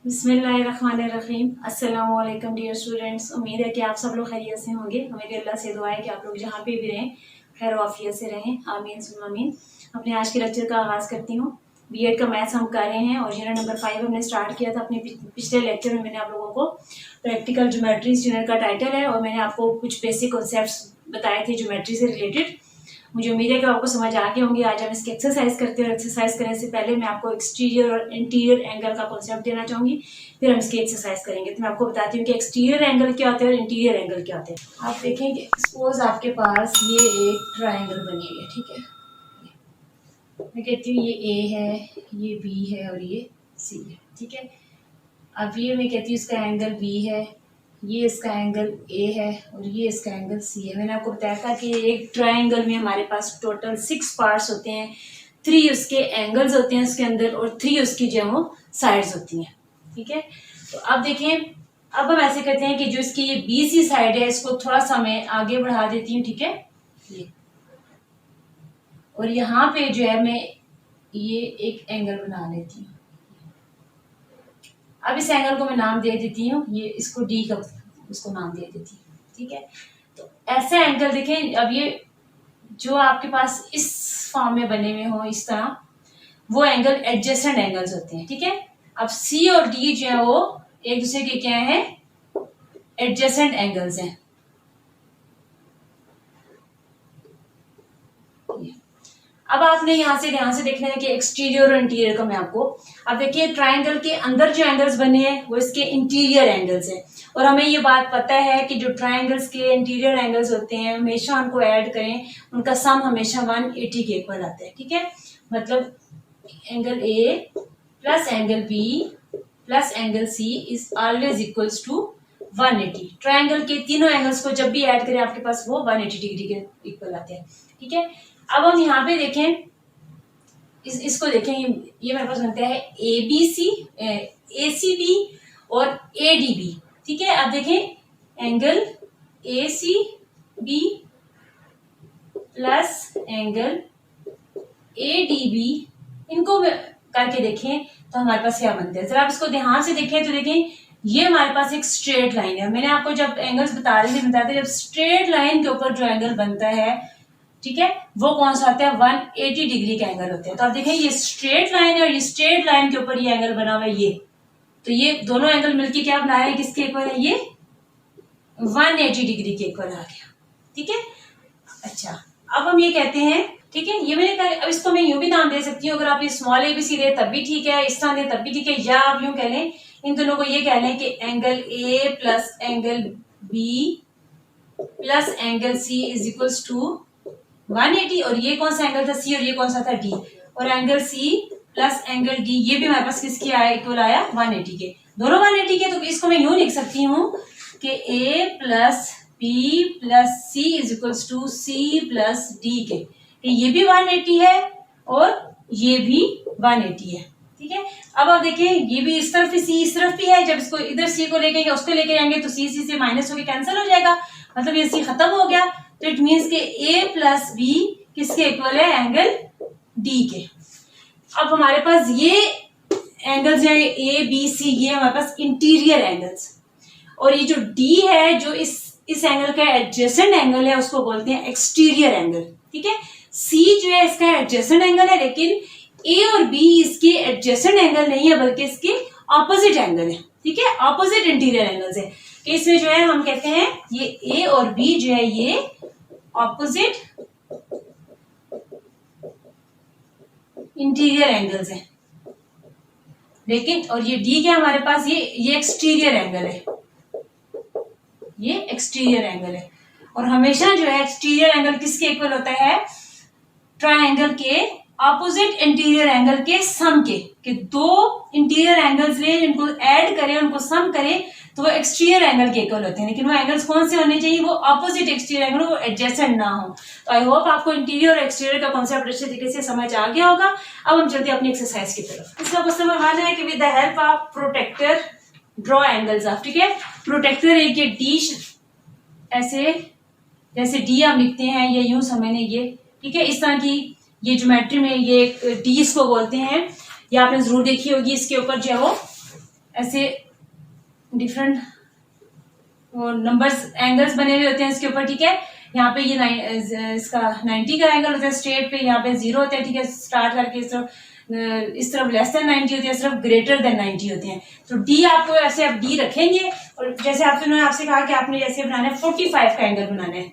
बिस्मिल्लाहिर्रहमानिर्रहीम। अस्सलाम वालेकुम डियर स्टूडेंट्स। उम्मीद है कि आप सब लोग खैरियत से होंगे। मेरी अल्लाह से दुआ है कि आप लोग जहाँ पे भी रहें खैर वाफियत से रहें, आमीन सुम्मा आमीन। अपने आज के लेक्चर का आगाज़ करती हूँ। बीएड का मैथ्स हम कर रहे हैं और यूनिट नंबर 5 हमने स्टार्ट किया था। अपने पिछले लेक्चर में मैंने आप लोगों को प्रैक्टिकल ज्योमेट्रीज यूनिट का टाइटल है और मैंने आपको कुछ बेसिक कॉन्सेप्ट्स बताए थे ज्योमेट्री से रिलेटेड। मुझे उम्मीद है कि आपको समझ आ गए होंगे। आज हम इसकी एक्सरसाइज करते हैं और एक्सरसाइज करने से पहले मैं आपको एक्सटीरियर और इंटीरियर एंगल का कॉन्सेप्ट देना चाहूंगी, फिर हम इसकी एक्सरसाइज करेंगे। तो मैं आपको बताती हूँ कि एक्सटीरियर एंगल क्या होते हैं और इंटीरियर एंगल क्या होते हैं। आप देखें कि सपोज आपके पास ये एक ट्राइंगल बनी हुई है, ठीक है। मैं कहती हूँ ये ए है, ये बी है और ये सी है, ठीक है। अब ये मैं कहती हूँ इसका एंगल बी है, ये इसका एंगल ए है और ये इसका एंगल सी है। मैंने आपको बताया था कि एक ट्रायंगल में हमारे पास टोटल 6 पार्ट्स होते हैं, 3 उसके एंगल्स होते हैं उसके अंदर और 3 उसकी जो है वो साइड्स होती हैं, ठीक है। तो अब देखें, अब हम ऐसे करते हैं कि जो इसकी ये बी सी साइड है इसको थोड़ा सा मैं आगे बढ़ा देती हूँ, ठीक है। ये और यहाँ पे जो है मैं ये एक एंगल बना लेती हूँ। अब इस एंगल को मैं नाम दे देती हूँ, ये इसको डी का उसको नाम दे देती हूँ, ठीक है। तो ऐसे एंगल देखें, अब ये जो आपके पास इस फॉर्म में बने हुए हो इस तरह, वो एंगल एडजेसेंट एंगल्स होते हैं, ठीक है। अब सी और डी जो है वो एक दूसरे के क्या है, एडजेसेंट एंगल्स हैं। अब आपने यहाँ से ध्यान से देखना है कि एक्सटीरियर और इंटीरियर का मैं आपको, अब देखिए ट्रायंगल के अंदर जो एंगल्स बने हैं वो इसके इंटीरियर एंगल्स हैं और हमें ये बात पता है कि जो ट्रायंगल्स के इंटीरियर एंगल्स होते हैं हमेशा उनको ऐड करें, उनका सम हमेशा 180 के इक्वल आता है, ठीक है। मतलब angle A plus angle B plus angle C is always equals to 180। Triangle के तीनों एंगल्स को जब भी ऐड करें आपके पास वो 180 डिग्री के इक्वल आते हैं, ठीक है। अब हम यहाँ पे देखें, इसको देखें, ये मेरे पास बनता है ए बी सी, ए सी बी और ए डी बी, ठीक है। अब देखें angle A C B plus angle A D B, इनको करके देखें तो हमारे पास क्या बनते हैं। जरा आप इसको ध्यान से देखें तो देखें ये हमारे पास एक स्ट्रेट लाइन है। मैंने आपको जब एंगल्स बता रही थी बताते जब स्ट्रेट लाइन के ऊपर जो एंगल बनता है, ठीक है, वो कौन सा होता है, 180 डिग्री का एंगल होता है। तो आप देखें ये स्ट्रेट लाइन है और ये स्ट्रेट लाइन के ऊपर ये एंगल बना हुआ है ये, तो ये दोनों एंगल मिलके क्या बना रहे हैं, किसके इक्वल है, ये 180 डिग्री के इक्वल आ गया, ठीक है। अच्छा, अब हम ये कहते हैं, ठीक है, ये मैंने कहा, अब इसको मैं यूं भी नाम दे सकती हूँ, अगर आप ये स्मॉल ए बी सी दे तब भी ठीक है, इस तरह दे तब भी ठीक है, या आप यूं कह लें, इन दोनों को ये कह लें कि angle A plus angle B plus angle C is equals to 180 और ये कौन सा एंगल था, सी, और ये कौन सा था, डी, और angle C plus angle D ये भी हमारे पास किसकी आया, इक्वल आया 180 के, दोनों 180 के। तो इसको मैं यूं लिख सकती हूँ कि A plus B plus C is equals to C plus D के, ये भी 180 है और ये भी 180 है, ठीक है। अब आप देखिए ये भी इस तरफ सी इस तरफ भी है, जब इसको इधर सी को लेके या उसको लेके जाएंगे तो सी से माइनस होकर कैंसिल हो जाएगा, मतलब ये सी खत्म हो गया। तो इट मीन्स के ए प्लस बी किसके इक्वल है, एंगल डी के। अब हमारे पास ये एंगल्स हैं ए बी सी, ये हमारे पास इंटीरियर एंगल्स, और ये जो डी है जो इस एंगल का एडजेसेंट एंगल है उसको बोलते हैं एक्सटीरियर एंगल, ठीक है। सी जो है इसका एडजेसेंट एंगल है, लेकिन ए और बी इसके एडजेसेंट एंगल नहीं है बल्कि इसके ऑपोजिट एंगल है, ठीक है, ऑपोजिट इंटीरियर एंगल्स है। इसमें जो है हम कहते हैं ये ए और बी जो है ये ऑपोजिट इंटीरियर एंगल्स हैं, लेकिन और ये डी क्या हमारे पास ये एक्सटीरियर एंगल है, ये एक्सटीरियर एंगल है। और हमेशा जो है एक्सटीरियर एंगल किसके इक्वल होता है, ट्रायंगल के ऑपोजिट इंटीरियर एंगल के सम के, कि दो इंटीरियर एंगल्स ले इनको ऐड करें उनको सम करें तो वो एक्सटीरियर एंगल के इक्वल होते हैं, लेकिन वो एंगल्स कौन से होने चाहिए, वो ऑपोजिट एक्सटीरियर एंगल, वो एडजेसेंट ना हो। तो आई होप आपको इंटीरियर और एक्सटीरियर का कॉन्सेप्ट अच्छे तरीके से समझ आ गया होगा। अब हम चलते हैं अपनी एक्सरसाइज की तरफ। इसका क्वेश्चन नंबर 1 है कि with the help of protractor draw angles of, ठीक है। प्रोटेक्टर एक ये डी ऐसे जैसे डी हम लिखते हैं या यूं समझने ये, ठीक है, इस तरह की ये ज्योमेट्री में ये डी इसको बोलते हैं, ये आपने जरूर देखी होगी। इसके ऊपर जो है वो ऐसे डिफरेंट नंबर्स एंगल्स बने हुए होते हैं इसके ऊपर, ठीक है। यहाँ पे ये इसका 90 का एंगल होता है स्ट्रेट पे, यहाँ पे 0 होता है, ठीक है। स्टार्ट करके इस तरफ लेस देन 90 होती है, इस तरफ ग्रेटर देन 90 होते हैं। तो डी आपको ऐसे आप डी रखेंगे, और जैसे आपसे कहा कि आपने जैसे बनाना है 45 का एंगल बनाना है,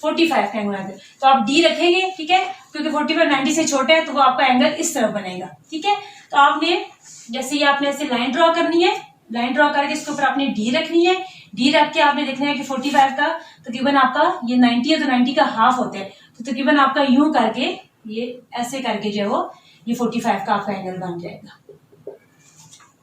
45 का एंगल बनाना है, तो आप डी रखेंगे, ठीक है, क्योंकि 45 90 से छोटा है, तो वो आपका एंगल इस तरफ बनेगा, ठीक है। तो आपने जैसे ये आपने ऐसे लाइन ड्रॉ करनी है, लाइन ड्रॉ करके इसके ऊपर आपने डी रखनी है। डी रख के आपने देखना है कि 45 का तकरीबन आपका ये 90 है, तो 90 का हाफ होता है, तो तकरीबन आपका यूं करके ये ऐसे करके जो है वो ये 45 का आपका एंगल बन जाएगा,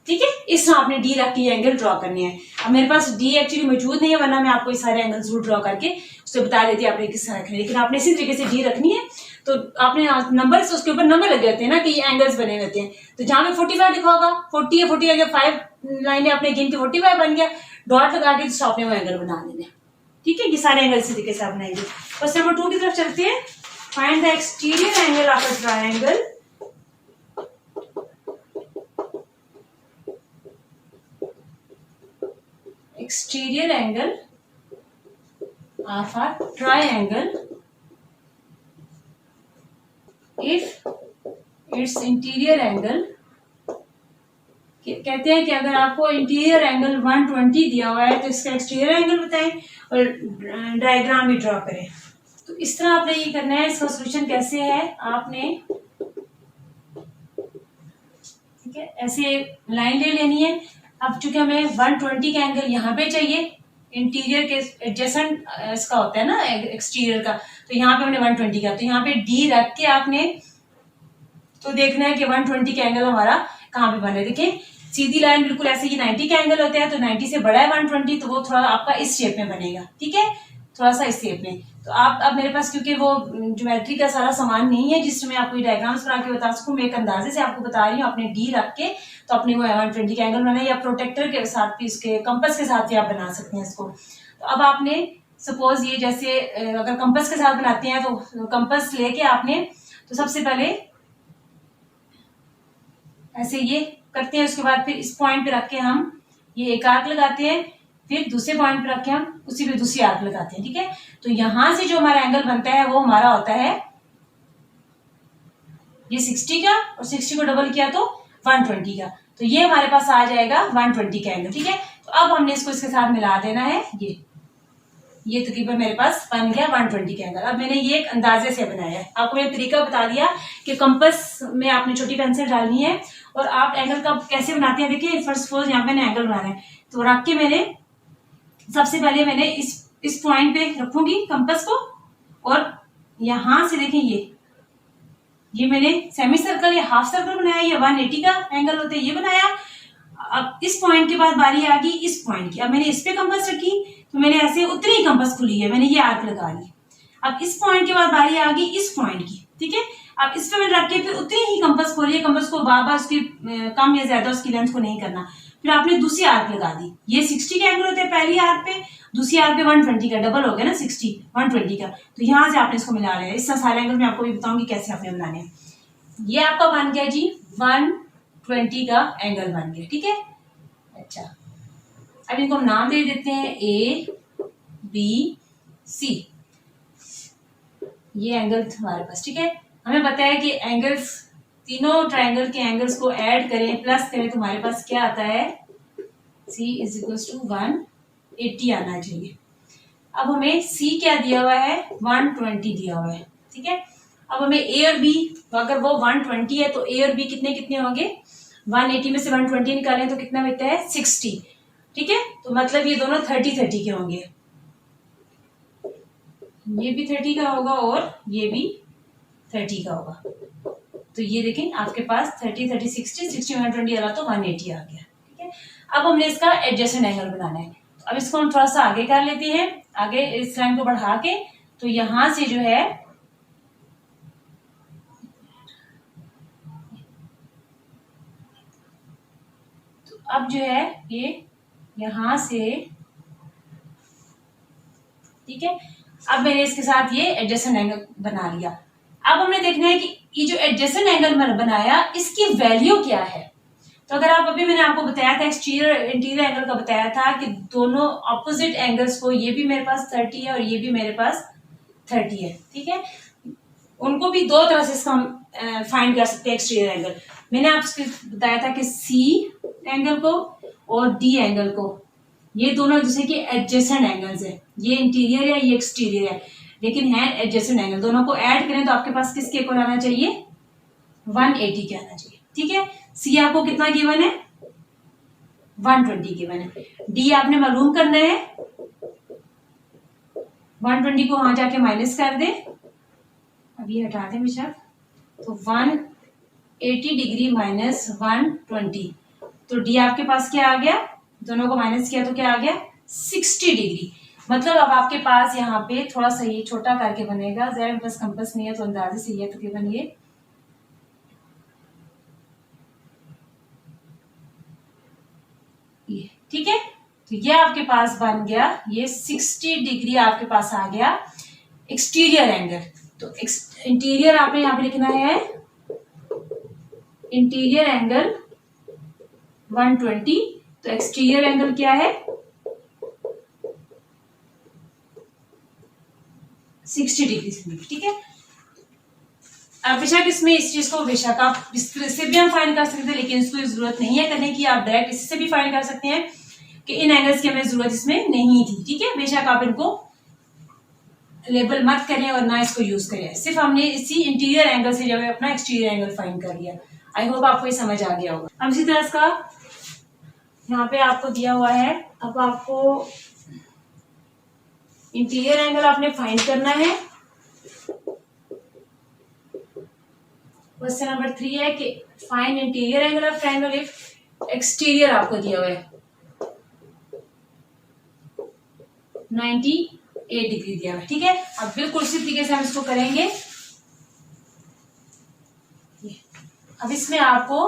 ठीक है। इस तरह आपने डी रख के ये एंगल ड्रॉ करनी है। अब मेरे पास डी एक्चुअली मौजूद नहीं है, वरना मैं आपको ये सारे एंगल जरूर ड्रॉ करके उससे बता देती आपने किस तरह रखनी है, लेकिन आपने इसी तरीके से डी रखनी है। तो आपने नंबर उसके ऊपर नंबर लगे होते हैं ना कि ये एंगल्स बने हुए होते हैं, तो जहां पे 45 लिखा होगा 40 है, 40 आगे 5 लाइनें आपने गिन के 45 बन गया, डॉट लगा के तो आपने वो एंगल बना देने, ठीक है। ये सारे एंगल इसी तरीके से आप बनाएंगे। क्वेश्चन नंबर 2 की तरफ चलते हैं। Find the exterior angle of a triangle exterior angle of a triangle if its interior angle, कहते हैं कि अगर आपको इंटीरियर एंगल 120 दिया हुआ है तो इसका एक्सटीरियर एंगल बताएं और डायग्राम भी ड्रॉ करें। तो इस तरह आपने ये करना है। इसका सोल्यूशन कैसे है, आपने ठीक है ऐसे लाइन ले लेनी है। अब चूंकि हमें 120 का एंगल यहाँ पे चाहिए, इंटीरियर के एडजेसेंट इसका होता है ना एक्सटीरियर का, तो यहाँ पे हमने 120 का, तो यहाँ पे डी रख के आपने तो देखना है कि 120 का एंगल हमारा कहाँ पे बन रहा है। देखिए सीधी लाइन बिल्कुल ऐसे, ये 90 का एंगल होता है, तो 90 से बड़ा है 120, तो वो थोड़ा आपका इस शेप में बनेगा, ठीक है, थोड़ा सा इस शेप में। तो आप अब मेरे पास क्योंकि वो ज्योमेट्री का सारा सामान नहीं है जिसमें आपको डायग्राम्स बना के बता सकूं, मैं एक अंदाजे से आपको बता रही हूँ। आपने डी रख के तो अपने वो 120 का एंगल बनाना है, या प्रोटेक्टर के साथ भी, इसके कंपस के साथ भी आप बना सकते हैं इसको। तो अब आपने सपोज ये जैसे अगर कंपस के साथ बनाते हैं तो कंपस लेके आपने तो सबसे पहले ऐसे ये करते हैं, उसके बाद फिर इस पॉइंट पे रख के हम ये एक आर्क लगाते हैं, फिर दूसरे पॉइंट पे रख के हम उसी पे दूसरी आर्क लगाते हैं, ठीक है। तो यहां से जो हमारा एंगल बनता है वो हमारा होता है ये 60 का, और 60 को डबल किया तो 120 का, तो ये हमारे पास आ जाएगा 120 का एंगल, ठीक है। तो अब हमने इसको इसके साथ मिला देना है, ये तकरीबन मेरे पास बन गया 120 का एंगल। अब मैंने ये एक अंदाजे से बनाया है, आपको मैंने तरीका बता दिया कि कंपस में आपने छोटी पेंसिल डालनी है और आप एंगल का कैसे बनाते हैं। देखिए फर्स्ट सपोज यहाँ पे मैंने एंगल बनाना है, तो रख के मैंने सबसे पहले मैंने इस पॉइंट पे रखूंगी कंपस को, और यहां से देखें ये मैंने सेमी सर्कल या हाफ सर्कल बनाया, या 180 का एंगल होता है ये बनाया। अब इस पॉइंट के बाद बारी आ गई इस पॉइंट की, अब मैंने इस पे कंपस रखी, तो मैंने ऐसे उतनी ही कंपस खुली है, मैंने ये आर्क लगा ली। अब इस पॉइंट के बाद बारी आ गई इस पॉइंट की, ठीक है। अब इस पे मैंने रख के फिर उतनी ही कंपस खोली है, कंपस को बार बार उसकी कम या ज्यादा उसकी लेंथ को नहीं करना। फिर आपने दूसरी आर्क लगा दी, ये 60 का एंगल होता है पहली आर्क पे, दूसरी आर्क पे 120 का, डबल हो गया ना 60 120 का, तो यहां से आपने इसको मिला लिया। इस सारे एंगल में आपको भी बताऊंगी कैसे आपने बनाने हैं। ये आपका बन गया जी 120 का एंगल बन गया, ठीक है। अच्छा अब इनको हम नाम दे देते हैं ABC, ये एंगल हमारे पास, ठीक है। हमें पता है कि एंगल्स तीनों ट्रायंगल के एंगल्स को ऐड करें प्लस करें तो हमारे पास क्या आता है, C = 180 आना चाहिए। अब हमें C क्या दिया हुआ है, 120 दिया हुआ है, ठीक है। अब हमें A और B, अगर वो 120 है तो A और B कितने कितने होंगे, 180 में से 120 निकालें तो कितना बचता है 60, ठीक है। तो मतलब ये दोनों 30-30 के होंगे, ये भी 30 का होगा और ये भी 30 का होगा। तो ये देखें आपके पास 30 30 60 60 120 आ रहा तो 180 आ गया, ठीक है। अब हमने इसका एडजेसेंट एंगल बनाना है, अब इसको हम थोड़ा सा आगे कर लेते हैं, आगे इस लाइन को बढ़ा के, तो यहां से जो है तो अब जो है ये यहां से, ठीक है। अब मैंने इसके साथ ये एडजेसेंट एंगल बना लिया। अब हमने देखना है कि ये जो एडजेसेंट एंगल मैंने बनाया इसकी वैल्यू क्या है। तो अगर आप अभी मैंने आपको बताया था एक्सटीरियर इंटीरियर एंगल का बताया था कि दोनों ऑपोजिट एंगल्स को, ये भी मेरे पास 30 है और ये भी मेरे पास 30 है, ठीक है, उनको भी दो तरह से इसका हम फाइंड कर सकते हैं एक्सटीरियर एंगल। मैंने आपको बताया था कि सी एंगल को और डी एंगल को, ये दोनों जैसे कि एडजेसेंट एंगल्स है, ये इंटीरियर है ये एक्सटीरियर है, लेकिन है एडजेसेंट एंगल। दोनों को ऐड करें तो आपके पास किसके इक्वल आना चाहिए, 180 के आना चाहिए, ठीक है। सी आपको कितना गिवन है, 120 गिवन है। डी आपने मालूम करना है, 120 को वहां जाके माइनस कर दे, अब ये हटा दें बेशक, तो 180 डिग्री माइनस 120, तो डी आपके पास क्या आ गया, दोनों को माइनस किया तो क्या आ गया, 60 डिग्री। मतलब अब आपके पास यहाँ पे थोड़ा सा ये छोटा करके बनेगा, जरा मेरे पास कंपास नहीं है तो अंदाजे से ये तकरीबन ये ठीक है। तो ये आपके पास बन गया, ये 60 डिग्री आपके पास आ गया एक्सटीरियर एंगल। तो इंटीरियर आपने यहाँ पे लिखना है, इंटीरियर एंगल 120, तो एक्सटीरियर एंगल क्या है, 60 डिग्री से, ठीक है। अब बेशक इसमें इस चीज को बेशक आप इससे भी हम फाइंड कर सकते हैं, लेकिन इसको जरूरत नहीं है करने की, आप डायरेक्ट इससे भी फाइंड कर सकते हैं कि इन एंगल्स की हमें जरूरत इसमें नहीं थी, ठीक है। बेशक आप इनको लेबल मत करें और ना इसको यूज करें, सिर्फ हमने इसी इंटीरियर एंगल से जो है अपना एक्सटीरियर एंगल फाइंड कर लिया। आई होप आपको ये समझ आ गया होगा। अब इसी तरह इसका यहाँ पे आपको दिया हुआ है, अब आपको इंटीरियर एंगल आपने फाइंड करना है। क्वेश्चन नंबर 3 है कि find interior angle of triangle if exterior आपको दिया हुआ है 98 डिग्री दिया हुआ है, ठीक है। अब बिल्कुल इसी तरीके से हम इसको करेंगे। अब इसमें आपको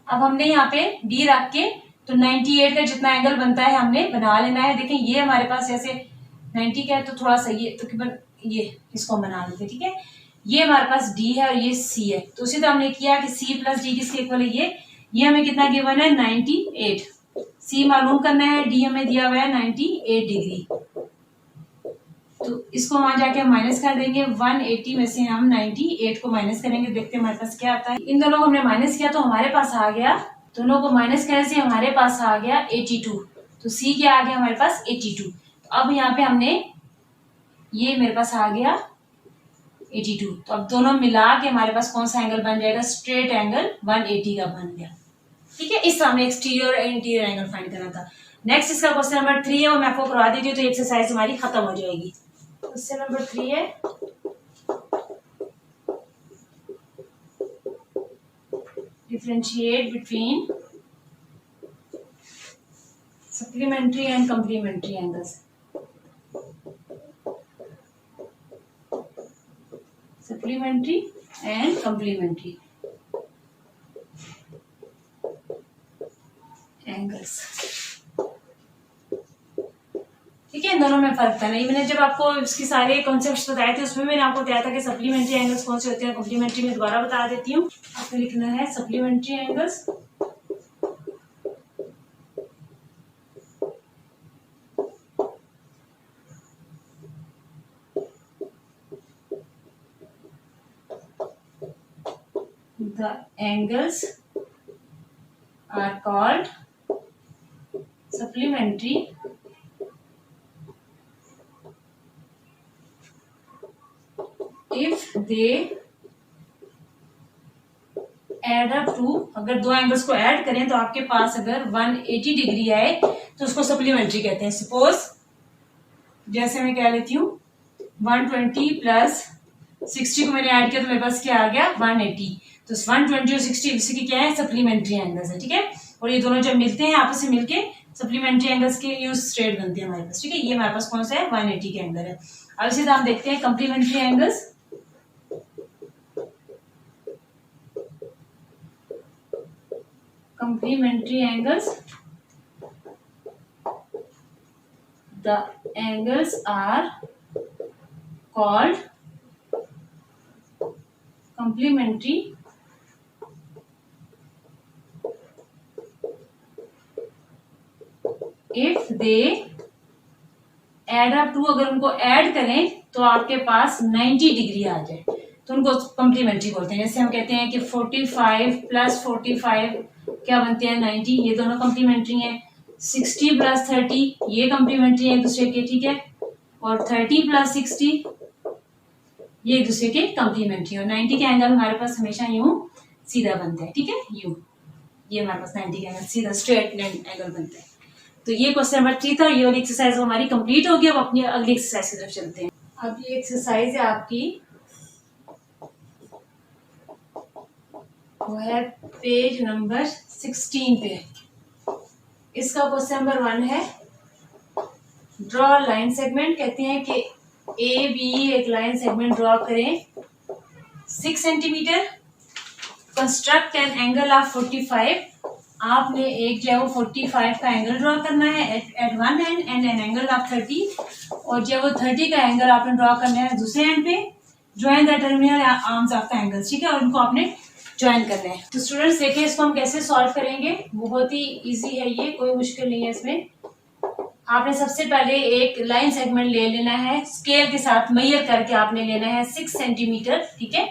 अब हमने यहाँ पे डी रख के तो 98 का जितना एंगल बनता है हमने बना लेना है। देखें ये हमारे पास जैसे 90 का है तो थोड़ा सा ये तकरीबन ये इसको बना लेते, ठीक है। ये हमारे पास डी है और ये सी है, तो उसी तरह हमने किया कि सी प्लस डी किसके इक्वल है, ये हमें कितना गिवन है 98, सी मालूम करना है, डी हमें दिया हुआ है 98 डिग्री, तो इसको वहां जाके हम माइनस कर देंगे। 180 में से हम 98 को माइनस करेंगे, देखते हैं हमारे पास क्या आता है। इन दोनों को हमने माइनस किया तो हमारे पास आ गया, दोनों को माइनस करने से हमारे पास आ गया 82, तो सी क्या आ गया हमारे पास 82। तो अब यहाँ पे हमने ये मेरे पास आ गया 82, तो अब दोनों मिला के हमारे पास कौन सा एंगल बन जाएगा, स्ट्रेट एंगल 180 का बन गया, ठीक है। इस सामने एक्सटीरियर और इंटीरियर एंगल फाइंड करना था। नेक्स्ट इसका क्वेश्चन नंबर 3 है, वो मैं आपको करवा देती हूँ तो एक्सरसाइज हमारी खत्म हो जाएगी। क्वेश्चन नंबर 3 है, differentiate between supplementary and complementary angles. Supplementary and complementary angles, ठीक है। इन दोनों में फर्क था नहीं, मैंने जब आपको इसके सारे कॉन्सेप्ट्स बताए थे उसमें मैंने आपको बताया था कि सप्लीमेंट्री एंगल्स कौन से होते हैं, कॉम्प्लीमेंट्री में दोबारा बता देती हूँ। आपको लिखना है supplementary angles, the angles are called supplementary if they add up to, अगर दो एंगल्स को ऐड करें तो आपके पास अगर 180 डिग्री आए तो उसको सप्लीमेंट्री कहते हैं। सपोज जैसे मैं कह लेती हूँ 120 प्लस 60 को मैंने ऐड किया तो मेरे पास क्या आ गया 180, तो 120 और 60 इसी की क्या है सप्लीमेंट्री एंगल्स है, ठीक है। और ये दोनों जब मिलते हैं आपस में मिलके सप्लीमेंट्री एंगल्स के यूज स्ट्रेट बनते हैं हमारे पास, ठीक है। ये हमारे पास कौन सा है 180 के एंगल है। अब इसी तरह हम देखते हैं complementary angles. Complementary angles, the angles are called complementary if they add up to, अगर उनको ऐड करें तो आपके पास 90 डिग्री आ जाए तो उनको कम्प्लीमेंट्री बोलते हैं। जैसे हम कहते हैं कि 45 प्लस 45 क्या बनते हैं 90, ये दोनों कम्प्लीमेंट्री हैं। 60 प्लस 30 ये कम्प्लीमेंट्री है एक दूसरे के, ठीक है। और 30 प्लस 60 ये एक दूसरे के कम्प्लीमेंट्री। और 90 के एंगल हमारे पास हमेशा यूं सीधा बनता है, ठीक है, यूं, ये हमारे पास 90 का एंगल सीधा स्ट्रेट एंगल बनता है। तो ये क्वेश्चन नंबर 3 था। ये वाली एक्सरसाइज हमारी कंप्लीट होगी। अब अपनी अगली एक्सरसाइज की तरफ चलते हैं। अब ये एक्सरसाइज है आपकी, वो है पेज नंबर 16 पे। इसका क्वेश्चन नंबर 1 है, ड्रॉ लाइन सेगमेंट। कहते हैं कि ए बी एक लाइन सेगमेंट ड्रॉ करें 6 centimetre, construct N angle of 45। आपने एक जो है वो 45 का एंगल ड्रॉ करना है at one end and an angle of 30, और जो वो 30 का एंगल आपने ड्रॉ करना है दूसरे एंड पे। Join the terminal arms of the angles, ठीक है, और उनको आपने ज्वाइन करना है। तो स्टूडेंट्स देखिए इसको हम कैसे सॉल्व करेंगे। बहुत ही इजी है ये, कोई मुश्किल नहीं है इसमें। आपने सबसे पहले एक लाइन सेगमेंट ले लेना है, स्केल के साथ मेजर करके आपने लेना है 6 सेंटीमीटर, ठीक है।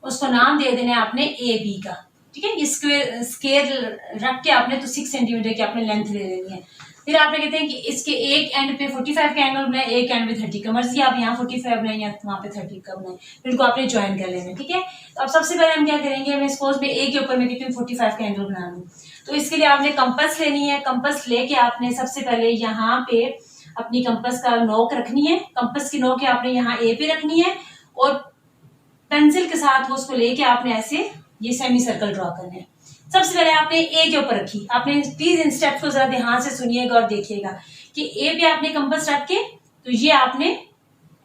उसको नाम दे देना है आपने ए बी का, ठीक है। स्केल रख के आपने तो 6 सेंटीमीटर की आपने लेंथ ले लेनी है। फिर आपने कहते हैं कि इसके एक एंड पे 45 का एंगल बनाए, एक एंड पे 30 का, मर्जी आप यहाँ 45 बनाए या वहां पे 30 का बनाए, फिर इनको आपने ज्वाइन कर लेना है, ठीक है। तो अब सबसे पहले हम क्या करेंगे, मैं सपोज में ए के ऊपर मैं कहती हूँ 45 का एंगल बना लूँ। तो इसके लिए आपने कंपास लेनी है। कंपास लेके आपने सबसे पहले यहाँ पे अपनी कंपास का नोक रखनी है। कंपास की नोक आपने यहाँ ए पे रखनी है, और पेंसिल के साथ वो उसको लेके आपने ऐसे ये सेमी सर्कल ड्रॉ करना है। सबसे पहले आपने ए के ऊपर रखी। आपने प्लीज इन स्टेप्स को जरा ध्यान से सुनिएगा और देखिएगा कि ए पे आपने कंपास रख के तो ये आपने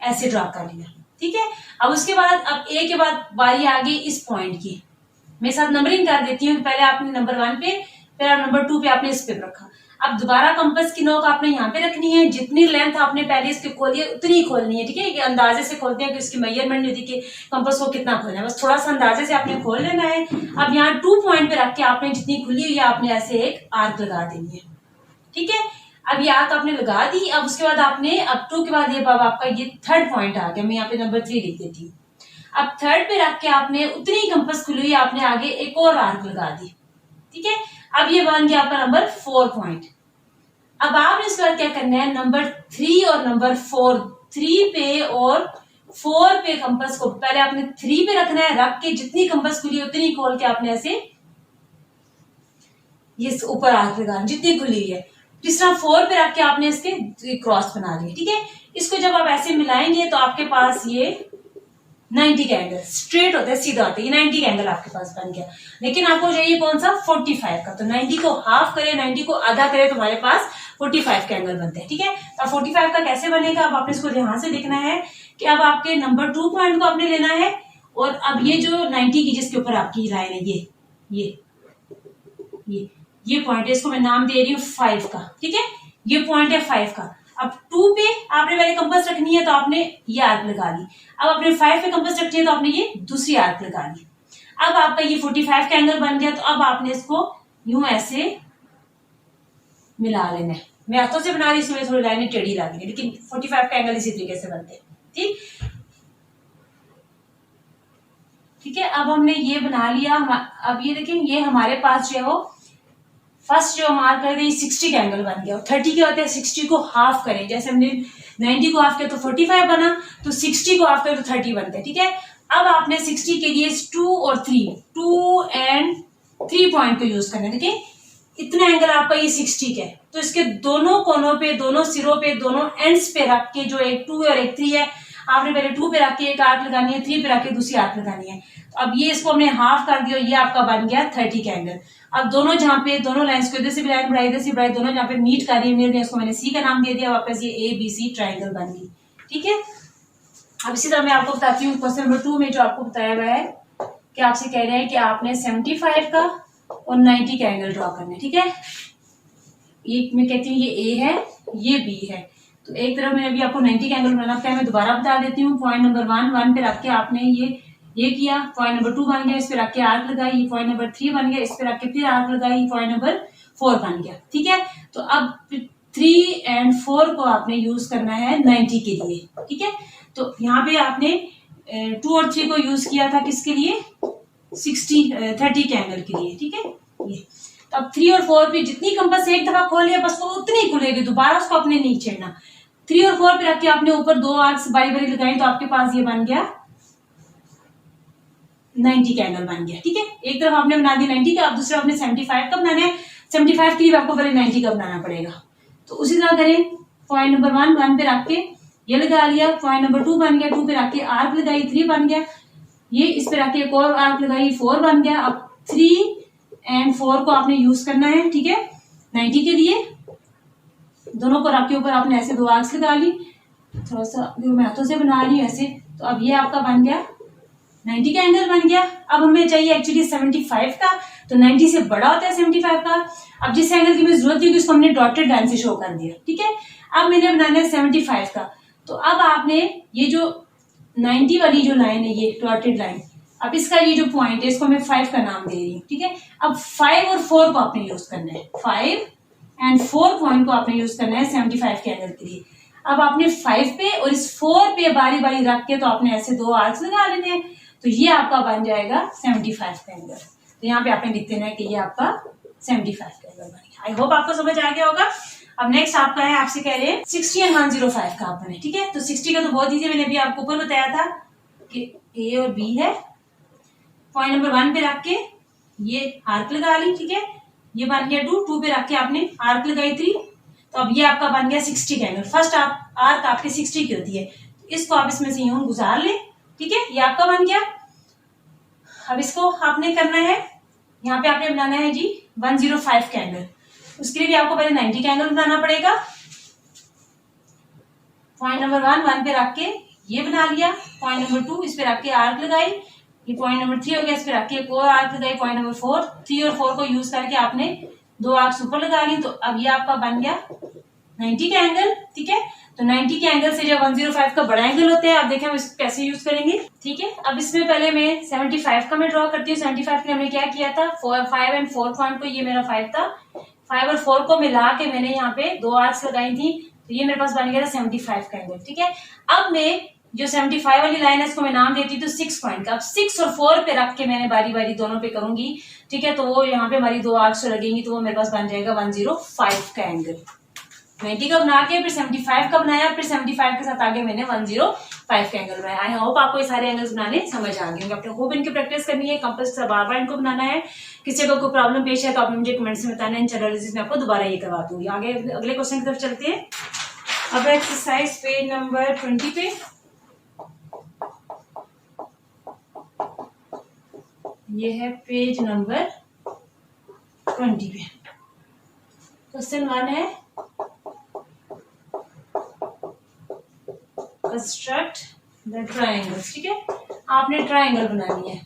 ऐसे ड्रॉ कर लिया, ठीक है। अब उसके बाद अब ए के बाद बारी आ गई इस पॉइंट की। मैं साथ नंबरिंग कर देती हूँ। पहले आपने नंबर 1 पे, फिर आप नंबर 2 पे आपने इस पे रखा। अब दोबारा कंपास की नोक आपने यहाँ पे रखनी है। जितनी लेंथ आपने पहले इसकी खोली है उतनी ही खोलनी है, ठीक है। अंदाजे से खोलते हैं कि इसकी मेजरमेंट नहीं होती कि कंपास को कितना खोलना है, बस थोड़ा सा अंदाजे से आपने खोल लेना है। अब यहाँ 2 पॉइंट पे रख के आपने जितनी खुली हुई है आपने ऐसे एक आर्क लगा देनी है, ठीक है। अब ये आर्क आपने लगा दी। अब उसके बाद आपने अब 2 के बाद ये आपका ये 3rd पॉइंट आ गया। मैं यहाँ पे नंबर 3 लिख देती हूँ। अब 3rd पे रख के आपने उतनी कंपास खुली हुई आपने आगे एक और आर्क लगा दी, ठीक है। अब ये बन गया आपका नंबर 4 पॉइंट। अब आपने इसके बाद क्या करना है, नंबर 3 और नंबर 4, 3 पे और 4 पे कंपास को पहले आपने 3 पे रखना है। रख के जितनी कंपास खुली उतनी खोल के आपने ऐसे ये ऊपर आर्क लगाना जितनी खुली है। जिस तरह 4 पे रख के आपने इसके क्रॉस बना लिया, ठीक है। इसको जब आप ऐसे मिलाएंगे तो आपके पास ये 90 का एंगल स्ट्रेट होता है, सीधा होता है। ये 90 का एंगल आपके पास बन गया। लेकिन आपको चाहिए कौन सा, 45 का। तो 90 को हाफ करे, 90 को आधा करे तो हमारे पास 45 का एंगल बनता है, ठीक है। तो 45 का कैसे बनेगा, अब आपने इसको ध्यान से देखना है कि अब आपके नंबर 2 पॉइंट को आपने लेना है, और अब ये जो 90 की जिसके ऊपर आपकी लाइन है ये पॉइंट है, इसको मैं नाम दे रही हूँ 5 का, ठीक है। ये पॉइंट है 5 का। अब 2 पे आपने पहले कंपास रखनी है तो आपने ये आर्क लगा ली। अब आपने 5 पे कंपास रखनी है तो आपने ये दूसरी आर्क लगा ली। अब आपका ये 45 का एंगल बन गया। तो अब आपने इसको यूं ऐसे मिला लेना है। मैं हाथों से बना रही हूँ, इसमें थोड़ी लाइनें टेढ़ी लग रही है, लेकिन 45 का एंगल इसी तरीके से बनते हैं, ठीक है। अब हमने ये बना लिया। अब ये देखें, ये हमारे पास जो है वो फर्स्ट जो मार्क कर दे 60 का एंगल बन गया। 30 के होते हैं 60 को हाफ करें, जैसे हमने 90 को हाफ किया तो 45 बना, तो 60 को हाफ करें तो 30 बनते हैं, ठीक है। अब आपने 60 के लिए 2 और 3, 2 एंड 3 पॉइंट को यूज करना है, देखिए इतना एंगल आपका ये 60 का है। तो इसके दोनों कोनों पे, दोनों सिरों पे, दोनों एंड्स पे रख के जो एक 2 और एक 3 है, आपने पहले 2 पे रख के एक आर्क लगानी है, 3 पे रख के दूसरी आर्क लगानी है। तो अब ये इसको हमने हाफ कर दिया, ये आपका बन गया 30 का एंगल। अब दोनों जहां पे दोनों लाइंस को इधर से भी लाइन बढ़ाई, इधर से बढ़ाई, दोनों जहां पे मीट कर रही है, इसको मैंने सी का नाम दे दिया। वापस ये ABC ट्राइंगल बन गई, ठीक है। अब इसी तरह मैं आपको बताती हूँ क्वेश्चन नंबर 2 में जो आपको बताया हुआ है कि आपसे कह रहे हैं कि आपने 75 का और 90 का एंगल ड्रॉ करना है, ठीक है। एक मैं कहती हूँ ये A है, ये B है। तो एक तरफ मैंने अभी आपको 90 का एंगल बनाना है, मैं दोबारा बता देती हूँ। पॉइंट नंबर 1 पे रख के आपने ये ये किया, पॉइंट नंबर 2 बन गया, इस पे रख के आर्क लगाई, पॉइंट नंबर 3 बन गया, इस पे रख के फिर आर्क लगाई, पॉइंट नंबर 4 बन गया। ठीक है, तो अब 3 और 4 को आपने यूज करना है 90 के लिए। ठीक है, तो यहाँ पे आपने 2 और 3 को यूज किया था किसके लिए, 30 के एंगल के लिए। ठीक है, ये तो अब 3 और 4 पे जितनी कंपास एक दफा खोले बस वो उतनी ही खुलेगी, दोबारा उसको आपने नहीं छेड़ना। 3 और 4 पे रख के आपने ऊपर 2 आर्क्स बारी बारी लगाई, तो आपके पास ये बन गया 90 का एंगल बन गया। ठीक है, एक तरफ आपने बना दिया 90 का, अब दूसरा आपने 75 का बनाना है। 75 के लिए आपको पहले 90 का बनाना पड़ेगा, तो उसी तरह करें। पॉइंट नंबर 1 पे रख के ये लगा लिया, पॉइंट नंबर 2 बन गया, 2 पे रख के आर्क लगाई, 3 बन गया, ये इस पे रख के एक और आर्क लगाई, 4 बन गया। अब 3 और 4 को आपने यूज करना है। ठीक है, 90 के लिए दोनों को रख के ऊपर आपने ऐसे 2 आर्क्स लगा ली, थोड़ा सा मैं हाथों से बना रही हूँ ऐसे, तो अब ये आपका बन गया 90 का एंगल बन गया। अब हमें चाहिए एक्चुअली 75 का, तो 90 से बड़ा होता है 75 का। अब जिस एंगल की मुझे जरूरत थी उसको हमने डॉटेड लाइन से शो कर दिया। ठीक है, अब मैंने बनाना है 75 का, तो अब आपने ये जो 90 वाली जो लाइन है, ये डॉटेड लाइन, अब इसका ये जो पॉइंट है इसको मैं 5 का नाम दे रही हूँ। ठीक है, अब 5 और 4 को आपने यूज करना है, 5 और 4 पॉइंट को आपने यूज करना है 75 के एंगल के लिए। अब आपने 5 पे और इस 4 पे बारी बारी रख के तो आपने ऐसे 2 आर्क्स लगा लेने हैं, तो ये आपका बन जाएगा 75 का एंगल। तो यहाँ पे आपने लिख देना है कि ये आपका 75 का एंगल बन गया। आई होप आपको समझ आ गया होगा। अब नेक्स्ट आपका है, आपसे कह रहे हैं 60 और 105 का आपने। ठीक है, तो 60 का तो बहुत ईजी, मैंने अभी आपको ऊपर बताया था कि ए और बी है, पॉइंट नंबर 1 पे रख के ये आर्क लगा ली। ठीक है, ये बन गया 2 पे रख के आपने आर्क लगाई 3, तो अब ये आपका बन गया 60 का एंगल। फर्स्ट आप आर्क आपके 60 की होती है, इसको आप इसमें से यूं गुजार ले। ठीक है, ये आपका बन गया। अब इसको आपने करना है, यहाँ पे आपने बनाना है जी 105 का एंगल। उसके लिए भी आपको पहले 90 का एंगल बनाना पड़ेगा। पॉइंट नंबर 1 पे रख के ये बना लिया, पॉइंट नंबर 2 इस पे रख के आर्क लगाई, ये पॉइंट नंबर 3 हो गया, इस पे रख के एक और आर्क लगाई, पॉइंट नंबर 4, 3 और 4 को यूज करके आपने 2 आर्क ऊपर लगा ली, तो अब ये आपका बन गया 90 का एंगल। ठीक है, तो 90 के एंगल से जब 105 का बड़ा एंगल होता है, आप देखें हम इसको कैसे यूज करेंगे। ठीक है, अब इसमें पहले मैं 75 का मैं ड्रॉ करती हूँ। 75 के लिए हमने क्या किया था, 5 और 4 पॉइंट को, ये मेरा 5 था, 5 और 4 को मिला के मैंने यहाँ पे 2 आर्क्स लगाई थी, तो ये मेरे पास बन गया था 75 का एंगल। ठीक है, अब मैं जो 75 वाली लाइन है इसको मैं नाम देती हूँ 6 पॉइंट का। अब 6 और 4 पे रख के मैंने बारी बारी दोनों पे करूंगी। ठीक है, तो वो यहाँ पे हमारी 2 आर्क्स लगेंगी, तो वो मेरे पास बन जाएगा 105 का एंगल। 90 का बना के फिर 75 का बनाया, फिर 75 के साथ आगे मैंने 105 का एंगल बनाया। आई होप आपको ये सारे एंगल्स बनाने समझ आ गए होंगे। आपने खूब इनकी प्रैक्टिस करनी है, कंपल्स बार बार इनको बनाना है। किसी को कोई प्रॉब्लम पेश है तो आप मुझे कमेंट्स में बताना है, इंशाल्लाह मैं आपको दोबारा ये करवा दूंगी। आगे अगले क्वेश्चन की तरफ चलते हैं। अब एक्सरसाइज पेज नंबर 20 पे ये है पेज नंबर 20 पे क्वेश्चन 1 है, कंस्ट्रक्ट द ट्रायंगल्स। ठीक है, आपने ट्रायंगल बनानी है।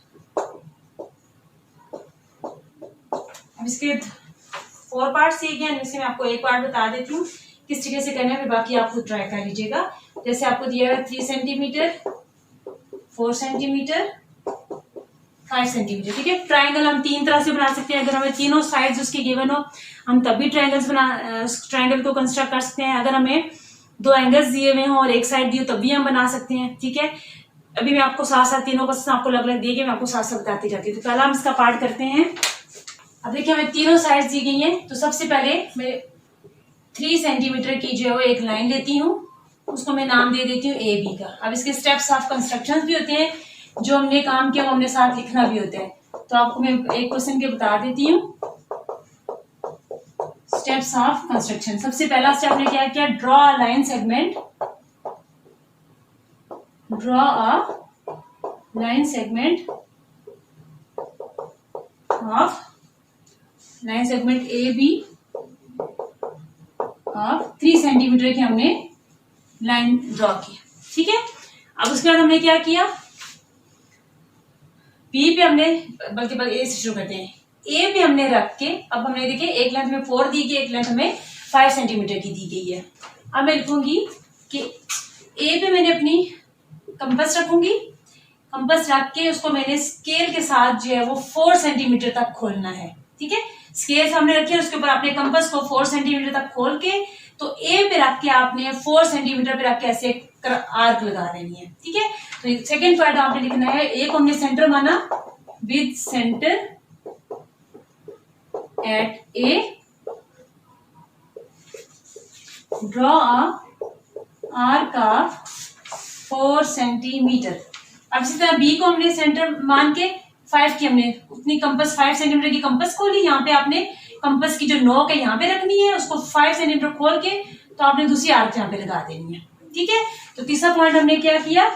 अब इसके 4 पार्ट सीखे हैं, इसमें मैं आपको एक पार्ट बता देती हूँ किस तरीके से करना है, फिर बाकी आप खुद ट्राई कर लीजिएगा। जैसे आपको दिया है 3 सेंटीमीटर, 4 सेंटीमीटर, 5 सेंटीमीटर। ठीक है, ट्रायंगल हम 3 तरह से बना सकते हैं। अगर हमें तीनों साइड्स उसकी गिवन हो हम तब भी ट्रायंगल को कंस्ट्रक्ट कर सकते हैं। अगर हमें 2 एंगल्स दिए हुए हों और एक साइड दी हो तब भी हम बना सकते हैं। ठीक है, अभी मैं आपको साथ साथ तीनों का आपको अलग अलग देके मैं आपको साथ साथ बताती जाती हूँ। तो पहला हम इसका पार्ट करते हैं। अब देखिए हमें तीनों साइड्स दी गई हैं, तो सबसे पहले मैं 3 सेंटीमीटर की जो है एक लाइन लेती हूँ, उसको मैं नाम दे देती हूँ ए बी का। अब इसके स्टेप्स ऑफ कंस्ट्रक्शन भी होते हैं, जो हमने काम किया वो हमने साथ लिखना भी होता है। तो आपको मैं एक क्वेश्चन के बता देती हूँ स्टेप्स ऑफ कंस्ट्रक्शन। सबसे पहला स्टेप ने क्या किया, draw a line segment, draw a line segment of line segment A B of 3 centimetre की हमने लाइन ड्रॉ की। ठीक है, अब उसके बाद हमने क्या किया, बी पे हमने बल्कि ए से शुरू करते हैं, ए पे हमने रख के अब हमने देखिए एक लेंथ में 4 दी गई, एक लेंथ हमें 5 सेंटीमीटर की दी गई है। अब मैं लिखूंगी कि ए पे मैंने अपनी कंपास रखूंगी, कंपास रख के उसको मैंने स्केल के साथ जो है वो 4 सेंटीमीटर तक खोलना है। ठीक है, स्केल सामने रखिए, उसके ऊपर आपने कंपास को 4 सेंटीमीटर तक खोल के तो ए पे रख के आपने 4 सेंटीमीटर पे रख के ऐसे आर्क लगा देनी है। ठीक है, तो सेकेंड पार्ट आपने लिखना है, ए को हमने सेंटर माना, with centre eight A draw arc of 4 centimetre. अब इसी तरह बी को हमने सेंटर मान के 5 की हमने उतनी कंपास 5 सेंटीमीटर की कंपास खोली, यहाँ पे आपने कंपास की जो नोक है यहाँ पे रखनी है, उसको 5 सेंटीमीटर खोल के तो आपने दूसरी आर्क यहाँ पे लगा देनी है। ठीक है, तो तीसरा पॉइंट हमने क्या किया,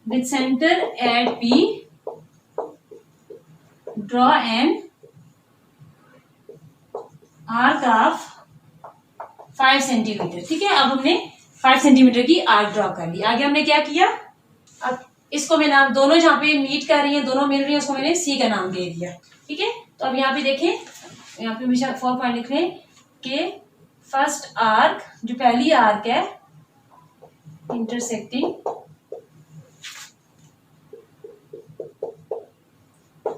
with centre at B draw an arc of 5 centimetre. ठीक है, अब हमने 5 सेंटीमीटर की आर्क ड्रॉ कर ली। आगे हमने क्या किया, अब इसको मैं नाम, दोनों जहाँ पे मीट कर रही है, दोनों मिल रही है, उसको मैंने सी का नाम दे दिया। ठीक है, तो अब यहाँ पे देखें, यहाँ पे हमेशा 4 पॉइंट लिख रहे हैं कि फर्स्ट आर्क, जो पहली आर्क है intersecting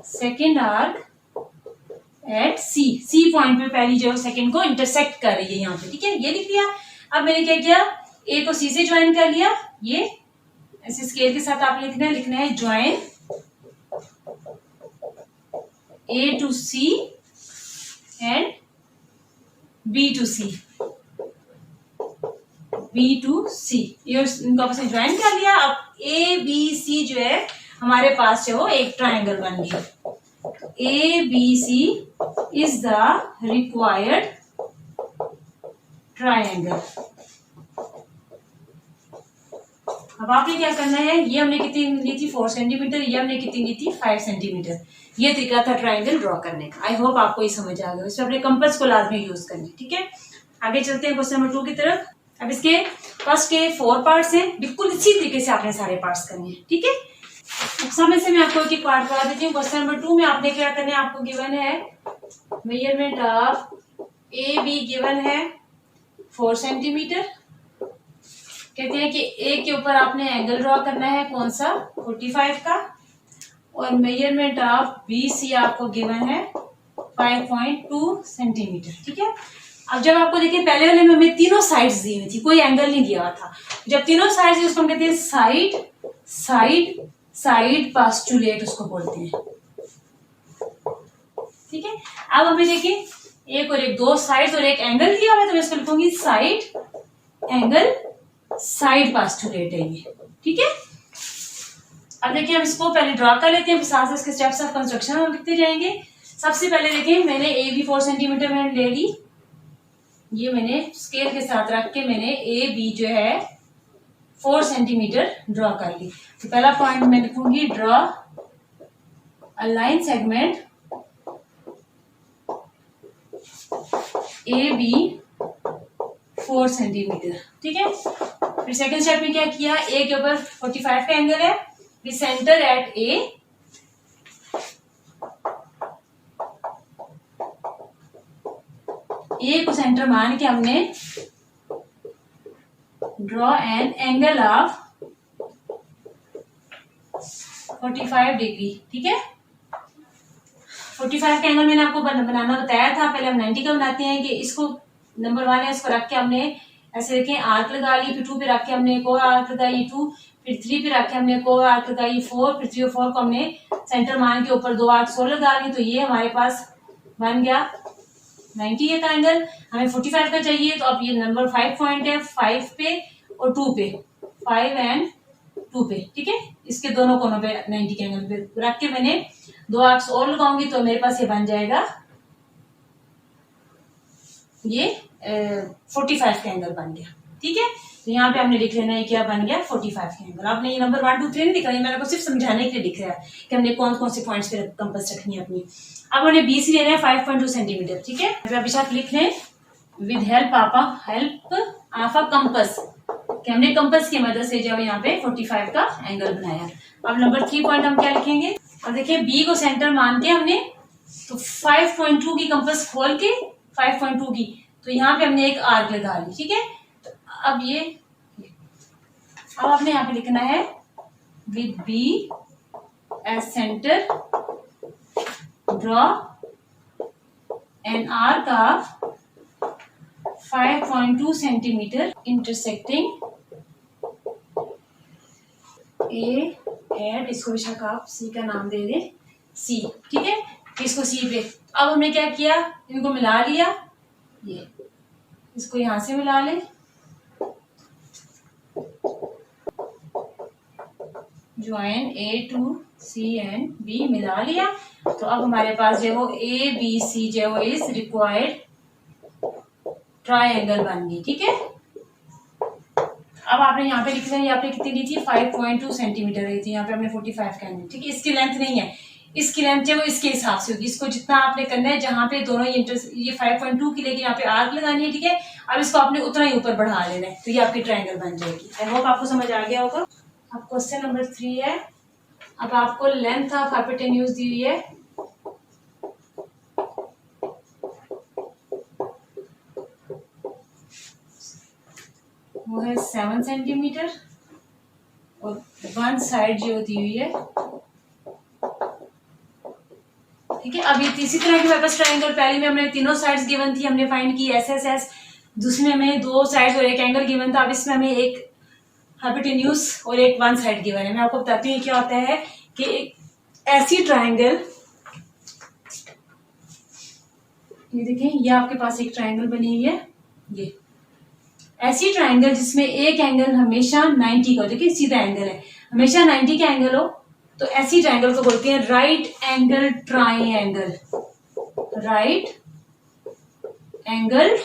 second arc at C point पे पहली जो सेकंड को इंटरसेक्ट कर रही है यहाँ पे। ठीक है, ये लिख दिया। अब मैंने क्या किया, ए को सी से ज्वाइन कर लिया, ये ऐसे स्केल के साथ आप लिखना है join A to C and B to C, B to C, ये इनको आपस में ज्वाइन कर लिया। अब ए बी सी जो है हमारे पास जो एक ट्राइंगल बन गया। A B C is the required triangle. अब आपने क्या करना है, ये हमने कितनी ली थी 4 सेंटीमीटर, ये हमने कितनी ली थी 5 सेंटीमीटर। ये तरीका था ट्राइंगल ड्रॉ करने का। आई होप आपको ये समझ आ गया। इसमें अपने कंपास को लाजमी यूज करना। ठीक है, आगे चलते हैं क्वेश्चन नंबर 2 की तरफ। अब इसके फर्स्ट के 4 पार्ट्स हैं, बिल्कुल इसी तरीके से आपने सारे पार्ट्स करने हैं। ठीक है, समय से मैं आपको एक एक पार्ट करा देती हूँ। क्वेश्चन नंबर 2 में आपने क्या करना है, आपको गिवन है measurement of A B, given है 4 सेंटीमीटर। कहते हैं कि ए के ऊपर आपने एंगल ड्रॉ करना है, कौन सा, 45 का, और मेजरमेंट ऑफ बी सी आपको गिवन है 5.2 सेंटीमीटर। ठीक है, अब जब आपको देखिए पहले वाले में हमें तीनों साइड्स दी हुई थी, कोई एंगल नहीं दिया हुआ था। जब तीनों साइड्स उसको हम कहते हैं साइड साइड साइड पास्टुलेट उसको बोलते हैं। ठीक है, अब हमें देखिए एक और एक, दो साइड्स और एक एंगल दिया हुआ है, तो मैं इसको लिखूंगी साइड एंगल साइड पास्टुलेट है ये। ठीक है, अब देखिए हम इसको पहले ड्रॉ कर लेते हैं, फिर साथ इसके स्टेप्स ऑफ कंस्ट्रक्शन हम लिखते जाएंगे। सबसे पहले देखिए मैंने ए बी 4 सेंटीमीटर मैंने ले ली, ये मैंने स्केल के साथ रख के मैंने ए बी जो है 4 सेंटीमीटर ड्रॉ कर ली। तो पहला पॉइंट मैं लिखूंगी, draw a line segment A B 4 centimetre. ठीक है, फिर सेकंड स्टेप में क्या किया, ए के ऊपर 45 का एंगल है, विद सेंटर एट ए, ए को सेंटर मान के हमने draw an angle of 45 degree. ठीक है, 45 का एंगल मैंने आपको बनाना बताया था। पहले हम 90 का बनाते हैं कि इसको नंबर 1 है, इसको रख के हमने ऐसे देखें आर्क लगा ली, फिर 2 पे रख के हमने एक और आर्क लगाई 2, फिर 3 पे रख के हमने एक और आर्क लगाई 4, फिर 3 और 4 को हमने सेंटर मान के ऊपर 2 आर्क और लगा ली। तो ये हमारे पास बन गया 90 का एंगल। हमें 45 का चाहिए, तो अब ये नंबर 5 पॉइंट है, 5 पे और 2 पे, 5 एंड 2 पे। ठीक है, इसके दोनों कोनों पे 90 के एंगल पे रख के मैंने 2 आर्क्स और लगाऊंगी, तो मेरे पास ये बन जाएगा, ये 45 का एंगल बन गया। ठीक है, तो यहाँ पे हमने लिख लेना है क्या बन गया, 45 का एंगल। आपने ये नंबर 1 2 3 नहीं लिखा है, मैंने को सिर्फ समझाने के लिए लिख रहा है कि हमने कौन कौन से पॉइंट्स पे कंपास रखनी है अपनी। अब हमने बी सी लेना है 5.2 सेंटीमीटर। ठीक है, अभी साथ लिख लें, with help of a compass, कि हमने कंपास की मदद से जब यहाँ पे 45 का एंगल बनाया। अब नंबर 3 पॉइंट हम क्या लिखेंगे, अब देखिए बी को सेंटर मान के हमने तो 5.2 की कंपास खोल के 5.2 की, तो यहाँ पे हमने एक आर्क लगा ली। ठीक है, तो अब ये अब आपने यहाँ पे लिखना है with B as centre draw an arc of 5.2 centimetre intersecting A at, इसको बेशक आप सी का नाम दे दें, सी, ठीक है। इसको सी पे, अब हमने क्या किया, इनको मिला लिया, ये इसको यहां से मिला ले, join A to C and B मिला लिया। तो अब हमारे पास जो वो ए बी सी जो इज रिक्वायर्ड ट्रायंगल बन गई, ठीक है। अब आपने यहाँ पे लिखना है, यहाँ पे कितनी ली थी 5.2 सेंटीमीटर रही थी, यहाँ पे हमने 45 कहनी, ठीक है। इसकी लेंथ नहीं है, इसकी लेंथ जो इसके हिसाब से होगी, इसको जितना आपने करना है, जहाँ पे दोनों ये 5.2 की लेकिन यहाँ पे आर्क लगानी है, ठीक है। अब इसको आपने उतना ही ऊपर बढ़ा लेना है, तो ये आपकी ट्रायंगल बन जाएगी। आई होप आपको समझ आ गया होगा। अब क्वेश्चन नंबर 3 है, अब आपको लेंथ ऑफ हाइपोटेन्यूज दी हुई है, वो है 7 सेंटीमीटर और वन साइड जो दी हुई है, ठीक है। अब ये तीसरी तरह की हमारे पास ट्रायंगल, पहले में हमने तीनों साइड्स गिवन थी, हमने फाइंड की एस एस एस, दूसरे में हमें 2 साइड्स और एक एंगल गिवन था। अब इसमें हमें एक हाइपोटेन्यूज और एक वन साइड गिवन है। मैं आपको बताती हूँ क्या होता है कि एक ऐसी ट्रायंगल, ये देखें, ये आपके पास एक ट्रायंगल बनी हुई है, ये ऐसी ट्रायंगल जिसमें एक एंगल हमेशा 90 का हो, देखिए सीधा एंगल है, हमेशा 90 का एंगल हो, तो ऐसी ट्रायंगल को बोलते हैं right angle triangle, right angle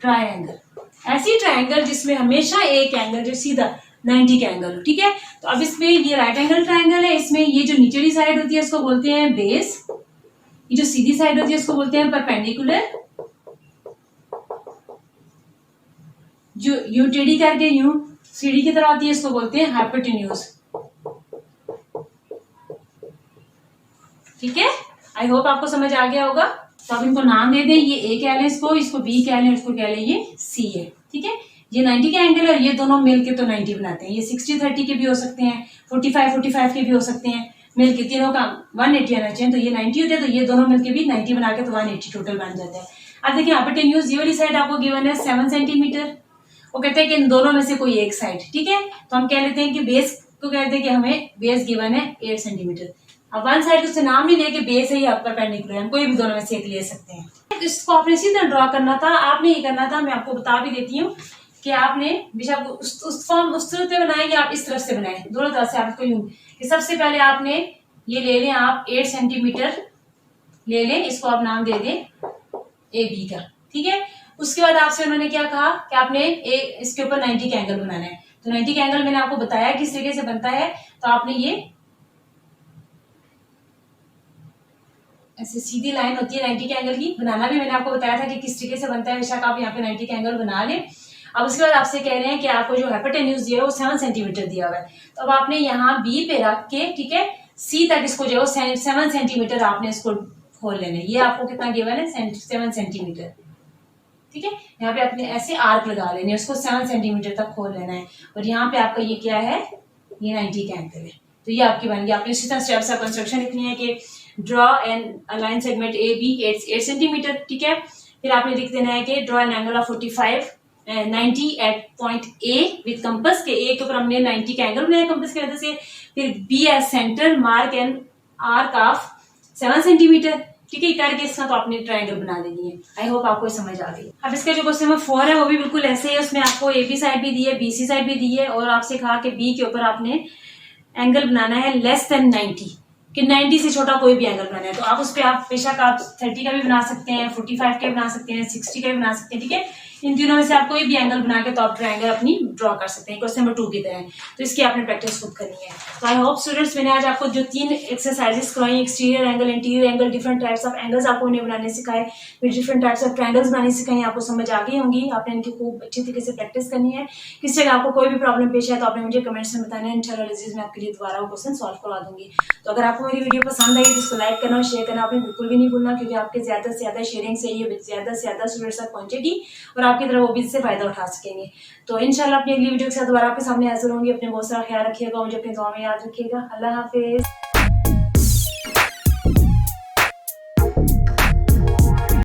triangle. ऐसी ट्रायंगल जिसमें हमेशा एक एंगल जो सीधा 90 का एंगल हो, ठीक है। तो अब इसमें ये राइट एंगल ट्रायंगल है, इसमें ये जो नीचली साइड होती है इसको बोलते हैं बेस, ये जो सीधी साइड होती है इसको बोलते हैं परपेंडिकुलर, जो यू टेढ़ी करके यूं सीढ़ी की तरह होती है इसको बोलते हैं हाइपोटेन्यूज, ठीक है। आई होप आपको समझ आ गया होगा। तो आप इनको नाम दे दें, ये ए कह लें, इसको बी कह लें, इसको कह लें ये सी है, ठीक है। ये 90 का एंगल है, ये दोनों मिलके तो 90 बनाते हैं। ये 60-30 के भी हो सकते हैं, 45-45 के भी हो सकते हैं, मिलके तीनों का 180 आना चाहिए, तो ये 90 होते हैं, तो ये दोनों मिलके भी 90 बना के तो 180 टोटल बन जाता है। अब देखिए हाइपोटेन्यूज ये वाली साइड आपको गिवन है 7 सेंटीमीटर, वो कहते हैं कि इन दोनों में से कोई एक साइड, ठीक है। तो हम कह लेते हैं कि बेस को कहते हैं कि हमें बेस गिवन है 8 सेंटीमीटर। अब वन साइड उससे नाम नहीं लिया कि बेस है या परपेंडिकुलर है, हम कोई भी दोनों में से एक ले सकते हैं। इसको आपने इसी तरह ड्रॉ करना था, आपने ये करना था, मैं आपको बता भी देती हूँ कि आपने बेशक उस फॉर्म उस तरह से बनाए या आप इस तरफ से बनाए, दोनों तरफ से आपको यूं कि सबसे पहले आपने ये ले लें, आप 8 सेंटीमीटर ले लें, इसको आप नाम दे दें ए बी का, ठीक है। उसके बाद आपसे उन्होंने क्या कहा कि आपने इसके ऊपर 90 का एंगल बनाना है, तो 90 का एंगल मैंने आपको बताया किस तरीके से बनता है। तो आपने ये ऐसे सीधी लाइन होती है 90 के एंगल की, बनाना भी मैंने आपको बताया था कि किस तरीके से बनता है, बेशक आप यहाँ पे 90 के एंगल बना लें। अब उसके बाद आपसे कह रहे हैं कि आपको जो हाइपोटेन्यूज दिया है वो 7 सेंटीमीटर दिया हुआ है, तो अब आपने यहाँ बी पे रख के, ठीक है, सी तक इसको जो है 7 सेंटीमीटर आपने इसको खोल लेना है। ये आपको कितना गिवन है 7 सेंटीमीटर, ठीक है। यहाँ पे आपने ऐसे आर्क लगा लेने, उसको 7 सेंटीमीटर तक खोल लेना है, और यहाँ पे आपका ये क्या है, ये 90 का एंगल है, तो ये आपकी बन गई। आपने इसी तरह स्टेप्स ऑफ कंस्ट्रक्शन लिखनी है कि draw an line segment A B 8 centimetre, ठीक है। फिर आपने लिख देना है कि draw an angle of 90 at point A with compass, के ए के ऊपर हमने 90 का एंगल बनाया कंपस की वजह से। फिर B as centre mark an arc of 7 centimetre, ठीक है, करके इसका तो आपने ट्रायंगल बना देनी है। आई होप आपको समझ आ गई। अब इसका जो क्वेश्चन नंबर 4 है वो भी बिल्कुल ऐसे है, उसमें आपको ए बी साइड भी दी है, बी सी साइड भी दी है, और आपसे कहा कि बी के ऊपर आपने एंगल बनाना है लेस देन 90, कि 90 से छोटा कोई भी एंगल बनाना है। तो आप उस पर आप बेशक आप 30 का भी बना सकते हैं, 45 का भी बना सकते हैं, 60 का भी बना सकते हैं, ठीक है। इन तीनों में से आप कोई भी एंगल बना के तो आप ट्रायंगल अपनी ड्रॉ कर सकते हैं क्वेश्चन नंबर 2 की तरह। तो इसकी आपने प्रैक्टिस खुद करनी है। तो आई होप स्टूडेंट्स, मैंने आज आपको जो 3 एक्सरसाइजेस करवाई, exterior angle, interior angle, different types of angles आपको इन्हें बनाने सिखाए, फिर डिफरेंट टाइप्स ऑफ ट्रायंगल्स बनाने सिखाए, आपको समझ आ गई होंगी। आपने इनकी खूब अच्छी तरीके से प्रैक्टिस करनी है। किस जगह आपको कोई भी प्रॉब्लम पेश है तो आपने मुझे कमेंट्स में बताना है, इंशाल्लाह अज़ीज़ मैं आपके लिए दोबारा वो क्वेश्चन सॉल्व करवा दूंगी। तो अगर आपको मेरी वीडियो पसंद आई तो इसको लाइक करना और शेयर करना आपने बिल्कुल भी नहीं भूलना, क्योंकि आपके ज्यादा से ज्यादा शेयरिंग से ये ज्यादा से ज्यादा स्टूडेंट्स तक पहुंचेगी और आपकी तरह वो भी इससे फायदा उठा सकेंगे। तो इंशाल्लाह अपनी अगली वीडियो के साथ दोबारा आपके सामने हाजिर होंगी। अपने बहुत सारा ख्याल रखिएगा, मुझे अपने दुआ में याद रखिएगा। अल्लाह हाफिज।